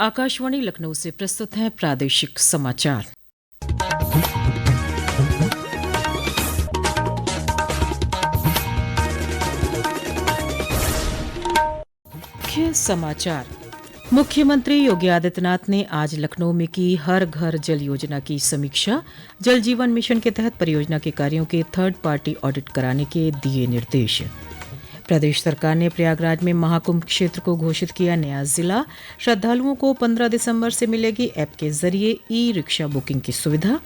आकाशवाणी लखनऊ से प्रस्तुत हैं प्रादेशिक समाचार। मुख्य समाचार। मुख्यमंत्री योगी आदित्यनाथ ने आज लखनऊ में की हर घर जल योजना की समीक्षा। जल जीवन मिशन के तहत परियोजना के कार्यों के थर्ड पार्टी ऑडिट कराने के दिए निर्देश। प्रदेश सरकार ने प्रयागराज में महाकुंभ क्षेत्र को घोषित किया नया जिला। श्रद्धालुओं को 15 दिसंबर से मिलेगी ऐप के जरिए ई रिक्शा बुकिंग की सुविधा।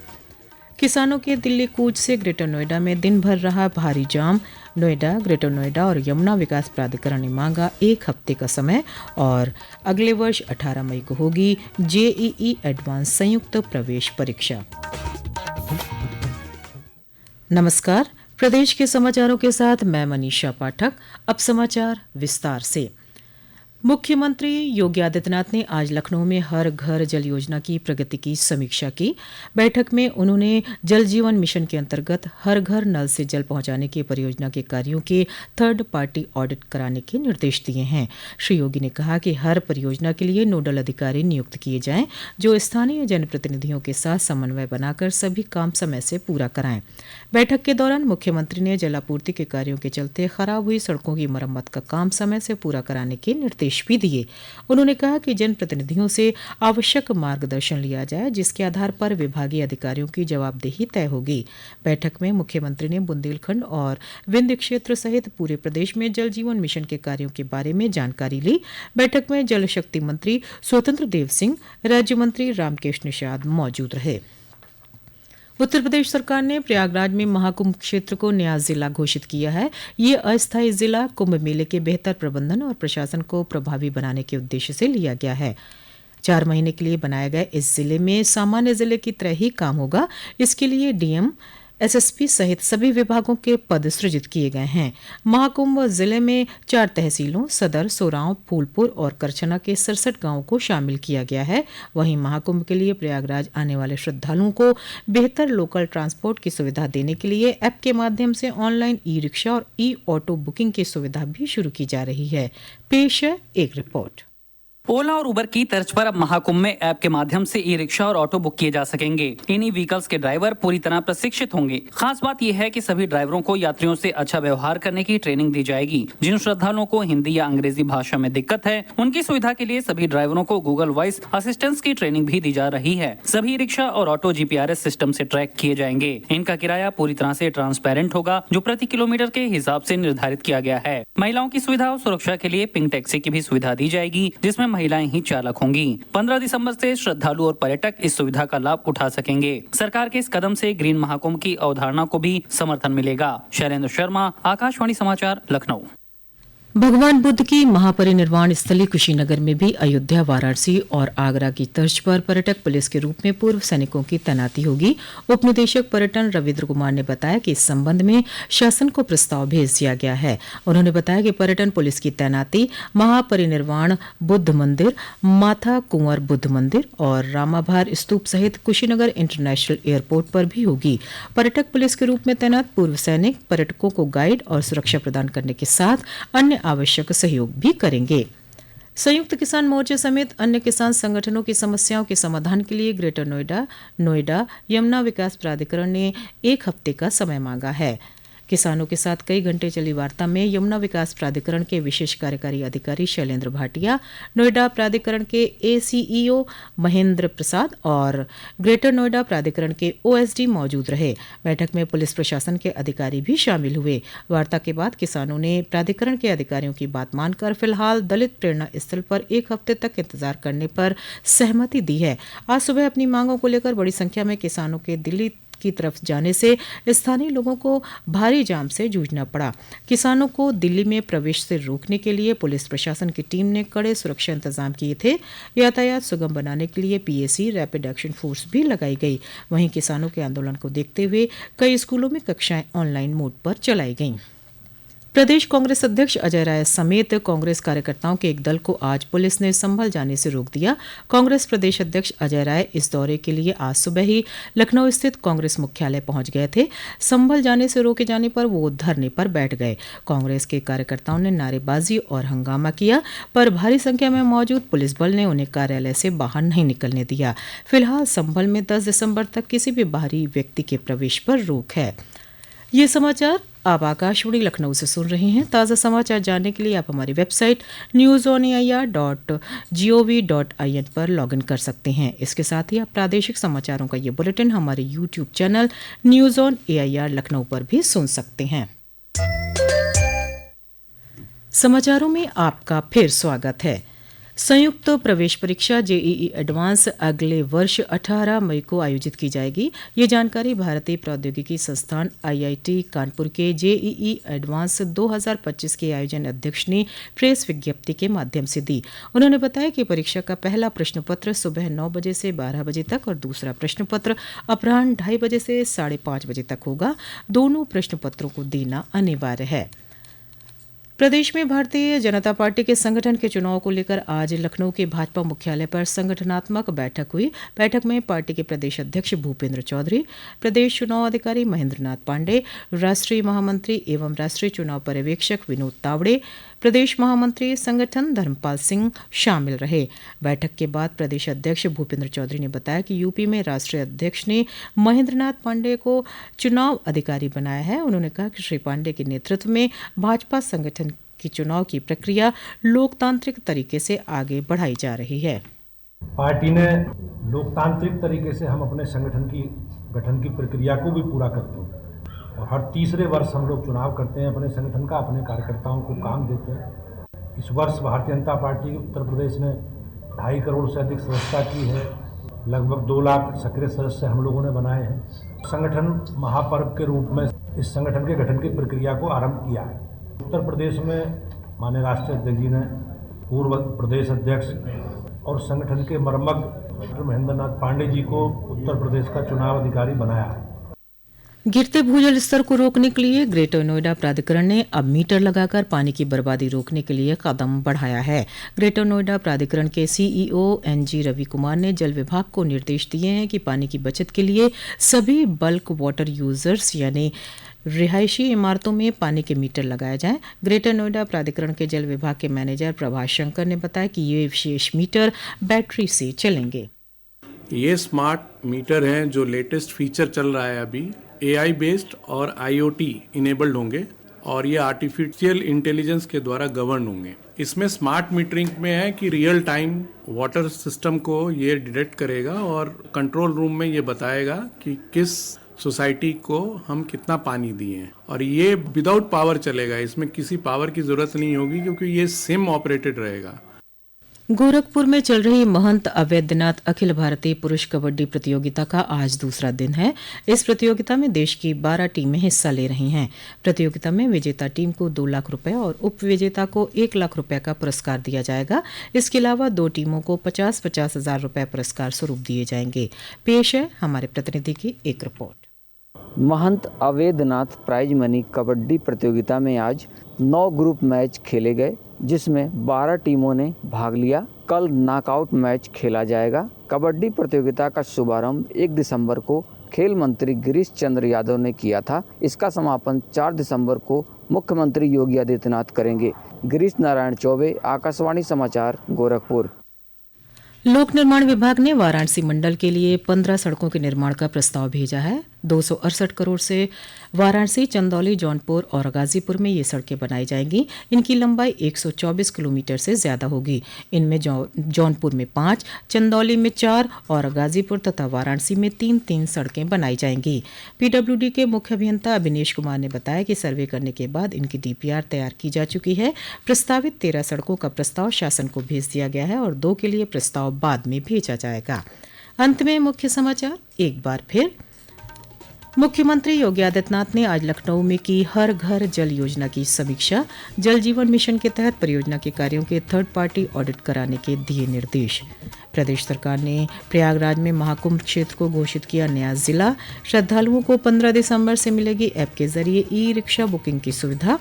किसानों के दिल्ली कूच से ग्रेटर नोएडा में दिन भर रहा भारी जाम। नोएडा, ग्रेटर नोएडा और यमुना विकास प्राधिकरण ने मांगा 1 हफ्ते का समय और अगले वर्ष 18 मई को होगी जेईई एडवांस संयुक्त प्रवेश परीक्षा। नमस्कार, प्रदेश के समाचारों के साथ मैं मनीषा पाठक। अब समाचार विस्तार से। मुख्यमंत्री योगी आदित्यनाथ ने आज लखनऊ में हर घर जल योजना की प्रगति की समीक्षा की। बैठक में उन्होंने जल जीवन मिशन के अंतर्गत हर घर नल से जल पहुंचाने की परियोजना के कार्यों के थर्ड पार्टी ऑडिट कराने के निर्देश दिए हैं। श्री योगी ने कहा कि हर परियोजना के लिए नोडल अधिकारी नियुक्त किए जाएं, जो स्थानीय जनप्रतिनिधियों के साथ समन्वय बनाकर सभी काम समय से पूरा कराएं। बैठक के दौरान मुख्यमंत्री ने जलापूर्ति के कार्यों के चलते खराब हुई सड़कों की मरम्मत का काम समय से पूरा कराने के निर्देश भी दिए। उन्होंने कहा कि जनप्रतिनिधियों से आवश्यक मार्गदर्शन लिया जाए, जिसके आधार पर विभागीय अधिकारियों की जवाबदेही तय होगी। बैठक में मुख्यमंत्री ने बुंदेलखंड और विंध्य क्षेत्र सहित पूरे प्रदेश में जल जीवन मिशन के कार्यों के बारे में जानकारी ली। बैठक में जल शक्ति मंत्री स्वतंत्र देव सिंह, राज्य मंत्री रामकेश निषाद मौजूद रहे। उत्तर प्रदेश सरकार ने प्रयागराज में महाकुंभ क्षेत्र को नया जिला घोषित किया है। ये अस्थायी जिला कुंभ मेले के बेहतर प्रबंधन और प्रशासन को प्रभावी बनाने के उद्देश्य से लिया गया है। 4 महीने के लिए बनाए गए इस जिले में सामान्य जिले की तरह ही काम होगा। इसके लिए डीएम, एसएसपी सहित सभी विभागों के पद सृजित किए गए हैं। महाकुंभ जिले में 4 तहसीलों सदर, सोरांव, फूलपुर और करछना के 67 गांवों को शामिल किया गया है। वहीं महाकुंभ के लिए प्रयागराज आने वाले श्रद्धालुओं को बेहतर लोकल ट्रांसपोर्ट की सुविधा देने के लिए ऐप के माध्यम से ऑनलाइन ई रिक्शा और ई ऑटो बुकिंग की सुविधा भी शुरू की जा रही है। पेश है एक रिपोर्ट। ओला और उबर की तर्ज पर अब महाकुंभ में ऐप के माध्यम से ई रिक्शा और ऑटो बुक किए जा सकेंगे। इन्हीं व्हीकल्स के ड्राइवर पूरी तरह प्रशिक्षित होंगे। खास बात यह है कि सभी ड्राइवरों को यात्रियों से अच्छा व्यवहार करने की ट्रेनिंग दी जाएगी। जिन श्रद्धालुओं को हिंदी या अंग्रेजी भाषा में दिक्कत है, उनकी सुविधा के लिए सभी ड्राइवरों को गूगल वॉइस असिस्टेंस की ट्रेनिंग भी दी जा रही है। सभी रिक्शा और ऑटो जीपीआरएस सिस्टम से ट्रैक किए जाएंगे। इनका किराया पूरी तरह से ट्रांसपेरेंट होगा, जो प्रति किलोमीटर के हिसाब से निर्धारित किया गया है। महिलाओं की सुविधा और सुरक्षा के लिए पिंक टैक्सी की भी सुविधा दी जाएगी, जिसमें महिलाएं ही चालक होंगी। 15 दिसंबर से श्रद्धालु और पर्यटक इस सुविधा का लाभ उठा सकेंगे। सरकार के इस कदम से ग्रीन महाकुंभ की अवधारणा को भी समर्थन मिलेगा। शैलेंद्र शर्मा, आकाशवाणी समाचार, लखनऊ। भगवान बुद्ध की महापरिनिर्वाण स्थली कुशीनगर में भी अयोध्या, वाराणसी और आगरा की तर्ज पर पर्यटक पुलिस के रूप में पूर्व सैनिकों की तैनाती होगी। उप निदेशक पर्यटन रविन्द्र कुमार ने बताया कि इस संबंध में शासन को प्रस्ताव भेज दिया गया है। उन्होंने बताया कि पर्यटन पुलिस की तैनाती महापरिनिर्वाण बुद्ध मंदिर, माथा कुंवर बुद्ध मंदिर और रामाभार स्तूप सहित कुशीनगर इंटरनेशनल एयरपोर्ट पर भी होगी। पर्यटक पुलिस के रूप में तैनात पूर्व सैनिक पर्यटकों को गाइड और सुरक्षा प्रदान करने के साथ अन्य आवश्यक सहयोग भी करेंगे। संयुक्त किसान मोर्चा समेत अन्य किसान संगठनों की समस्याओं के समाधान के लिए ग्रेटर नोएडा यमुना विकास प्राधिकरण ने 1 हफ्ते का समय मांगा है। किसानों के साथ कई घंटे चली वार्ता में यमुना विकास प्राधिकरण के विशेष कार्यकारी अधिकारी शैलेंद्र भाटिया, नोएडा प्राधिकरण के एसीईओ महेंद्र प्रसाद और ग्रेटर नोएडा प्राधिकरण के ओएसडी मौजूद रहे। बैठक में पुलिस प्रशासन के अधिकारी भी शामिल हुए। वार्ता के बाद किसानों ने प्राधिकरण के अधिकारियों की बात मानकर फिलहाल दलित प्रेरणा स्थल पर 1 हफ्ते तक इंतजार करने पर सहमति दी है। आज सुबह अपनी मांगों को लेकर बड़ी संख्या में किसानों के दिल्ली की तरफ जाने से स्थानीय लोगों को भारी जाम से जूझना पड़ा। किसानों को दिल्ली में प्रवेश से रोकने के लिए पुलिस प्रशासन की टीम ने कड़े सुरक्षा इंतजाम किए थे। यातायात सुगम बनाने के लिए पीएसी रैपिड एक्शन फोर्स भी लगाई गई। वहीं किसानों के आंदोलन को देखते हुए कई स्कूलों में कक्षाएं ऑनलाइन मोड पर चलाई गईं। प्रदेश कांग्रेस अध्यक्ष अजय राय समेत कांग्रेस कार्यकर्ताओं के एक दल को आज पुलिस ने संभल जाने से रोक दिया। कांग्रेस प्रदेश अध्यक्ष अजय राय इस दौरे के लिए आज सुबह ही लखनऊ स्थित कांग्रेस मुख्यालय पहुंच गए थे। संभल जाने से रोके जाने पर वो धरने पर बैठ गए। कांग्रेस के कार्यकर्ताओं ने नारेबाजी और हंगामा किया, पर भारी संख्या में मौजूद पुलिस बल ने उन्हें कार्यालय से बाहर नहीं निकलने दिया। फिलहाल संभल में 10 दिसंबर तक किसी भी बाहरी व्यक्ति के प्रवेश पर रोक है। ये समाचार आप आकाशवाणी लखनऊ से सुन रहे हैं। ताज़ा समाचार जानने के लिए आप हमारी वेबसाइट newsonair.gov.in पर लॉगिन कर सकते हैं। इसके साथ ही आप प्रादेशिक समाचारों का ये बुलेटिन हमारे YouTube channel news on AIR Lucknow पर भी सुन सकते हैं। समाचारों में आपका फिर स्वागत है। संयुक्त प्रवेश परीक्षा जेईई एडवांस अगले वर्ष 18 मई को आयोजित की जाएगी। ये जानकारी भारतीय प्रौद्योगिकी संस्थान आईआईटी कानपुर के जेईई एडवांस 2025 के आयोजन अध्यक्ष ने प्रेस विज्ञप्ति के माध्यम से दी। उन्होंने बताया कि परीक्षा का पहला प्रश्न पत्र सुबह 9 बजे से 12 बजे तक और दूसरा प्रश्न पत्र अपराह्न 2:30 बजे से 5:30 बजे तक होगा। दोनों प्रश्न पत्रों को देना अनिवार्य है। प्रदेश में भारतीय जनता पार्टी के संगठन के चुनाव को लेकर आज लखनऊ के भाजपा मुख्यालय पर संगठनात्मक बैठक हुई। बैठक में पार्टी के प्रदेश अध्यक्ष भूपेंद्र चौधरी, प्रदेश चुनाव अधिकारी महेंद्र नाथ पांडे, राष्ट्रीय महामंत्री एवं राष्ट्रीय चुनाव पर्यवेक्षक विनोद तावड़े, प्रदेश महामंत्री संगठन धर्मपाल सिंह शामिल रहे। बैठक के बाद प्रदेश अध्यक्ष भूपेंद्र चौधरी ने बताया कि यूपी में राष्ट्रीय अध्यक्ष ने महेंद्र नाथ पांडे को चुनाव अधिकारी बनाया है। उन्होंने कहा कि श्री पांडे के नेतृत्व में भाजपा संगठन की चुनाव की प्रक्रिया लोकतांत्रिक तरीके से आगे बढ़ाई जा रही है। पार्टी ने लोकतांत्रिक तरीके से हम अपने संगठन की गठन की प्रक्रिया को भी पूरा करते हैं और हर तीसरे वर्ष हम लोग चुनाव करते हैं अपने संगठन का, अपने कार्यकर्ताओं को काम देते हैं। इस वर्ष भारतीय जनता पार्टी उत्तर प्रदेश ने 2.5 करोड़ से अधिक सदस्यता की है। लगभग 2 लाख सक्रिय सदस्य हम लोगों ने बनाए हैं। संगठन महापर्व के रूप में इस संगठन के गठन की प्रक्रिया को आरंभ किया है। उत्तर प्रदेश में माननीय राष्ट्रीय अध्यक्ष जी ने पूर्व प्रदेश अध्यक्ष और संगठन के मर्मज्ञ महेंद्र नाथ पांडे जी को उत्तर प्रदेश का चुनाव अधिकारी बनाया है। गिरते भूजल स्तर को रोकने के लिए ग्रेटर नोएडा प्राधिकरण ने अब मीटर लगाकर पानी की बर्बादी रोकने के लिए कदम बढ़ाया है। ग्रेटर नोएडा प्राधिकरण के सीईओ एनजी रवि कुमार ने जल विभाग को निर्देश दिए हैं कि पानी की बचत के लिए सभी बल्क वाटर यूजर्स यानी रिहायशी इमारतों में पानी के मीटर लगाए जाएं। ग्रेटर नोएडा प्राधिकरण के जल विभाग के मैनेजर प्रभाष शंकर ने बताया कि ये विशेष मीटर बैटरी से चलेंगे। ये स्मार्ट मीटर हैं जो लेटेस्ट फीचर चल रहा है अभी, एआई बेस्ड और आईओटी इनेबल्ड होंगे और ये आर्टिफिशियल इंटेलिजेंस के द्वारा गवर्न होंगे। इसमें स्मार्ट मीटरिंग में है कि रियल टाइम वाटर सिस्टम को ये डिटेक्ट करेगा और कंट्रोल रूम में ये बताएगा कि किस सोसाइटी को हम कितना पानी दिए हैं और ये विदाउट पावर चलेगा। इसमें किसी पावर की जरूरत नहीं होगी क्योंकि ये सिम ऑपरेटेड रहेगा। गोरखपुर में चल रही महंत अवैधनाथ अखिल भारतीय पुरुष कबड्डी प्रतियोगिता का आज दूसरा दिन है। इस प्रतियोगिता में देश की 12 टीमें हिस्सा ले रही हैं। प्रतियोगिता में विजेता टीम को 2 लाख रुपए और उप विजेता को 1 लाख रुपए का पुरस्कार दिया जाएगा। इसके अलावा 2 टीमों को 50-50 हजार रुपए पुरस्कार स्वरूप दिए जाएंगे। पेश है हमारे प्रतिनिधि की एक रिपोर्ट। महंत अवैधनाथ प्राइज मनी कबड्डी प्रतियोगिता में आज 9 ग्रुप मैच खेले गए, जिसमें 12 टीमों ने भाग लिया। कल नॉकआउट मैच खेला जाएगा। कबड्डी प्रतियोगिता का शुभारंभ 1 दिसंबर को खेल मंत्री गिरीश चंद्र यादव ने किया था। इसका समापन 4 दिसंबर को मुख्यमंत्री योगी आदित्यनाथ करेंगे। गिरीश नारायण चौबे, आकाशवाणी समाचार, गोरखपुर। लोक निर्माण विभाग ने वाराणसी मंडल के लिए 15 सड़कों के निर्माण का प्रस्ताव भेजा है। 268 करोड़ से वाराणसी, चंदौली, जौनपुर और गाजीपुर में ये सड़कें बनाई जाएंगी। इनकी लंबाई 124 किलोमीटर से ज्यादा होगी। इनमें जौनपुर में 5, चंदौली में 4 और गाजीपुर तथा वाराणसी में 3-3 सड़कें बनाई जाएंगी। पीडब्ल्यूडी के मुख्य अभियंता अभिनेश कुमार ने बताया कि सर्वे करने के बाद इनकी डीपीआर तैयार की जा चुकी है। प्रस्तावित 13 सड़कों का प्रस्ताव शासन को भेज दिया गया है और 2 के लिए प्रस्ताव बाद में भेजा जाएगा। अंत में मुख्य समाचार एक बार फिर। मुख्यमंत्री योगी आदित्यनाथ ने आज लखनऊ में की हर घर जल योजना की समीक्षा। जल जीवन मिशन के तहत परियोजना के कार्यों के थर्ड पार्टी ऑडिट कराने के दिए निर्देश। प्रदेश सरकार ने प्रयागराज में महाकुंभ क्षेत्र को घोषित किया नया जिला। श्रद्धालुओं को 15 दिसंबर से मिलेगी ऐप के जरिए ई रिक्शा बुकिंग की सुविधा।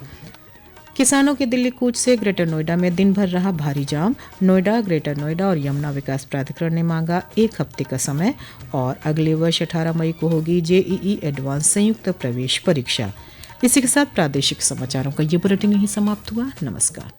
किसानों के दिल्ली कूच से ग्रेटर नोएडा में दिन भर रहा भारी जाम। नोएडा, ग्रेटर नोएडा और यमुना विकास प्राधिकरण ने मांगा 1 हफ्ते का समय और अगले वर्ष 18 मई को होगी जेईई एडवांस संयुक्त प्रवेश परीक्षा। इसी के साथ प्रादेशिक समाचारों का ये बुलेटिन यहीं समाप्त हुआ। नमस्कार।